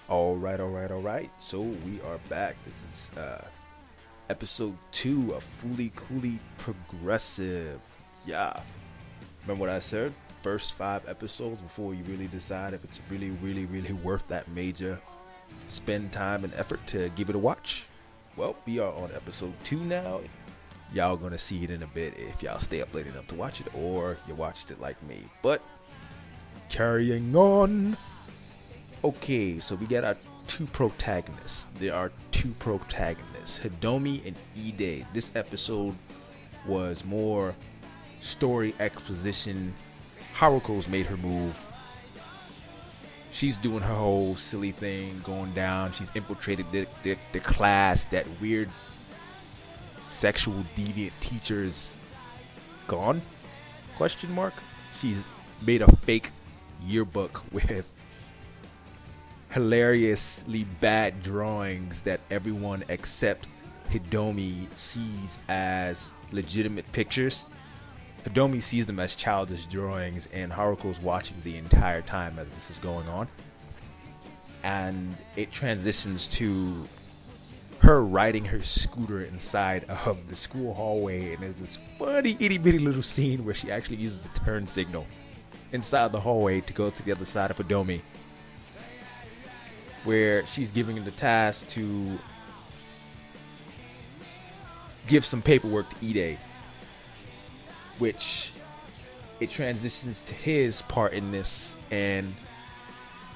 All right. So we are back. This is episode 2 of Fully Coolly Progressive. Yeah. Remember what I said? First 5 episodes before you really decide if it's really worth that major spend time and effort to give it a watch. Well, we are on episode 2 now. Y'all gonna see it in a bit if y'all stay up late enough to watch it, or you watched it like me. But carrying on. Okay, so we got our two protagonists. There are two protagonists, Hidomi and Ide. This episode was more story exposition. Haruko's made her move. She's doing her whole silly thing, going down. She's infiltrated the class. That weird sexual deviant teacher's gone? Question mark. She's made a fake yearbook with hilariously bad drawings that everyone except Hidomi sees as legitimate pictures. Hidomi sees them as childish drawings, and Haruko's watching the entire time as this is going on. And it transitions to her riding her scooter inside of the school hallway, and there's this funny itty bitty little scene where she actually uses the turn signal inside the hallway to go to the other side of Hidomi, where she's giving him the task to give some paperwork to Ide, which it transitions to his part in this and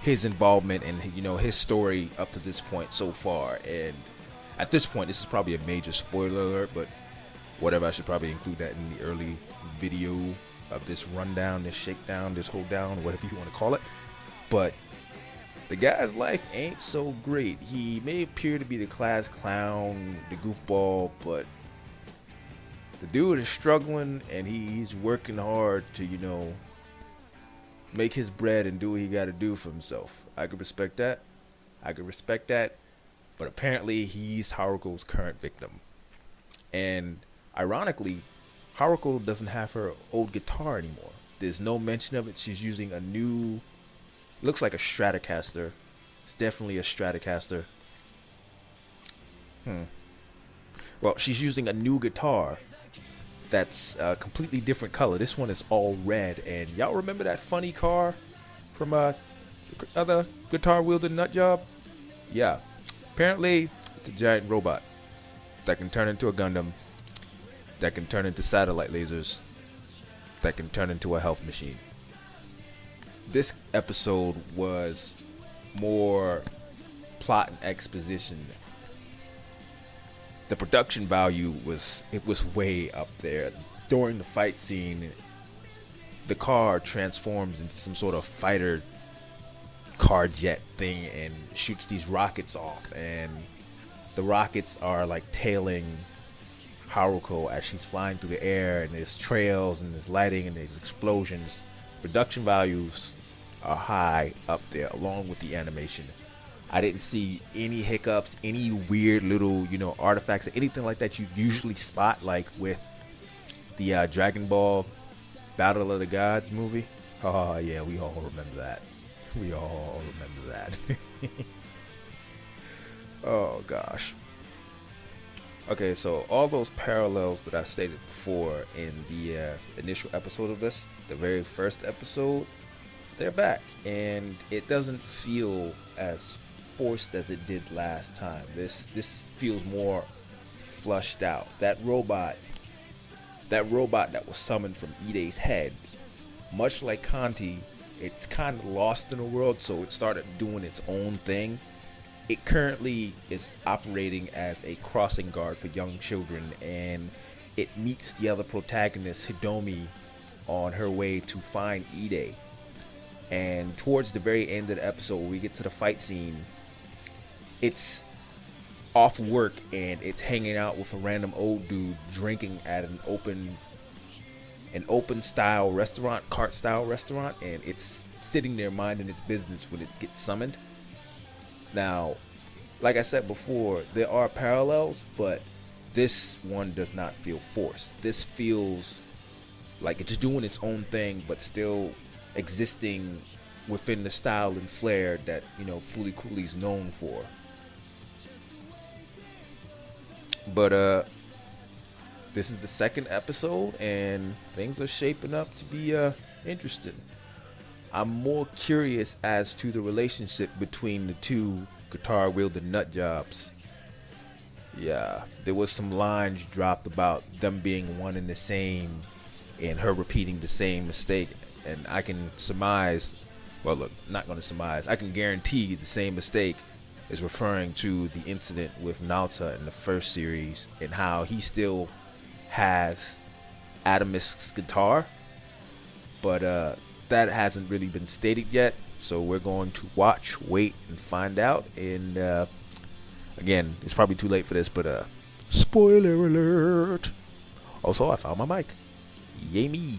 his involvement and his story up to this point so far. And at this point, this is probably a major spoiler alert, but whatever, I should probably include that in the early video of this rundown, this shakedown, this hoedown, whatever you want to call it. But the guy's life ain't so great. He may appear to be the class clown, the goofball, but the dude is struggling, and he's working hard to, make his bread and do what he got to do for himself. I could respect that. But apparently, he's Haruko's current victim. And ironically, Haruko doesn't have her old guitar anymore. There's no mention of it. She's using a new, looks like a Stratocaster. It's definitely a Stratocaster. Well, she's using a new guitar that's a completely different color. This one is all red. And y'all remember that funny car from the other guitar-wielding nut job? Yeah. Apparently, it's a giant robot that can turn into a Gundam, that can turn into satellite lasers, that can turn into a health machine. This episode was more plot and exposition. The production value was way up there. During the fight scene, the car transforms into some sort of fighter car jet thing and shoots these rockets off, and the rockets are like tailing Haruko as she's flying through the air, and there's trails and there's lighting and there's explosions. Production values are high up there, along with the animation. I didn't see any hiccups, any weird little, artifacts or anything like that you usually spot, like with the Dragon Ball Battle of the Gods movie. Oh yeah, we all remember that. Oh gosh. Okay, so all those parallels that I stated before in the initial episode of this, the very first episode, they're back, and it doesn't feel as forced as it did last time. This feels more flushed out. That robot that was summoned from Ide's head, much like Kanti, it's kind of lost in the world, so it started doing its own thing. It currently is operating as a crossing guard for young children, and it meets the other protagonist, Hidomi, on her way to find Ide. And towards the very end of the episode, when we get to the fight scene, it's off work and it's hanging out with a random old dude drinking at an open style restaurant, cart style restaurant, and it's sitting there minding its business when it gets summoned. Now, like I said before, there are parallels, but this one does not feel forced. This feels like it's doing its own thing, but still existing within the style and flair that, you know, Fooly Cooley's known for. But this is the second episode, and things are shaping up to be interesting. I'm more curious as to the relationship between the two guitar wielding nut jobs. Yeah, there was some lines dropped about them being one and the same, and her repeating the same mistake. And I can surmise, well, look, not going to surmise, I can guarantee the same mistake is referring to the incident with Nauta in the first series, and how he still has Adamus' guitar, but that hasn't really been stated yet. So we're going to watch, wait, and find out. And again, it's probably too late for this, but spoiler alert. Also, I found my mic. Yay me.